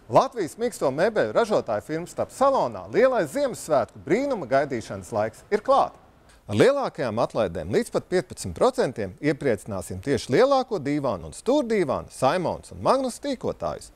Latvijas mīksto mēbeļu ražotāju firmas TAP salonā lielais Ziemassvētku brīnuma gaidīšanas laiks ir klāt. Ar lielākajām atlaidēm līdz pat 15% iepriecināsim tieši lielāko dīvānu un stūrdīvānu, Saimons un Magnus tīkotājus.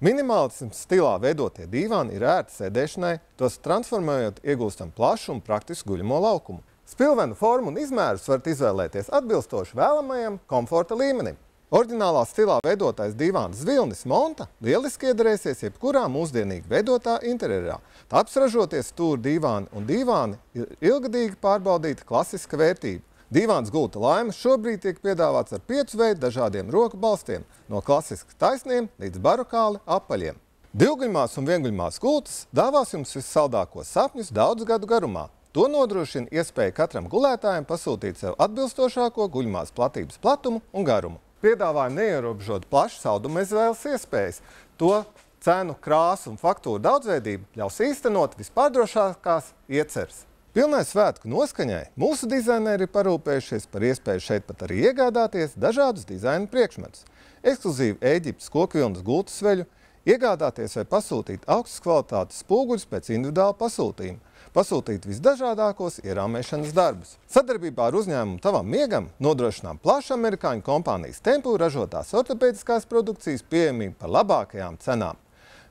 Minimālismu stilā veidotie dīvāni ir ērti sēdēšanai, tos transformējot iegūstam plašu un praktisku guļamo laukumu. Spilvenu formu un izmērus varat izvēlēties atbilstoši vēlamajam komforta līmenim. Oriģinālā stilā veidotais dīvāns Vilnis Monta lieliski iederēsies jebkurā mūsdienīgi veidotā interjerā. Tāpēc ražoties stūra dīvāni un dīvāni ir ilgadīgi pārbaudīta klasiska vērtība. Dīvāns Gulta Laimas šobrīd tiek piedāvāts ar 5 veidu dažādiem roku balstiem, no klasiski taisniem līdz barokāli apaļiem. Divguļmās un vienguļmās gultas dāvās jums vissaldākos sapņus daudzu gadu garumā. To nodrošina iespēja katram gulētājam pasūtīt sev atbilstošāko guļamās platības platumu un garumu. Piedāvājam neierobežot plašu salduma izvēles iespējas. To cenu, krāsu un faktūru daudzveidību ļaus īstenot vispārdrošākās ieceres. Pilnai svētku noskaņai mūsu dizaineri ir parūpējušies par iespēju šeit pat arī iegādāties dažādus dizaina priekšmetus. Ekskluzīvu Ēģiptes kokvilnas gultas veļu, iegādāties vai pasūtīt augstas kvalitātes spoguļus pēc individuāla pasūtījuma, pasūtīt visdažādākos ierāmēšanas darbus. Sadarbībā ar uzņēmumu Tavam miegam nodrošinām plašu amerikāņu kompānijas Tempu ražotās ortopēdiskās produkcijas pieejamību par labākajām cenām.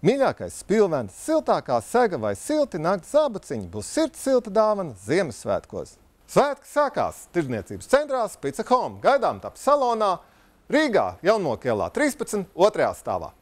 Mīļākais spilvens, siltākā sega vai silti nakts zābaciņi būs sirds silta dāvana Ziemassvētkos. Svētki sākās tirdzniecības centrā Spice Home. Gaidām TAP salonā Rīgā, Jaunmoku ielā 13, 2. stāvā.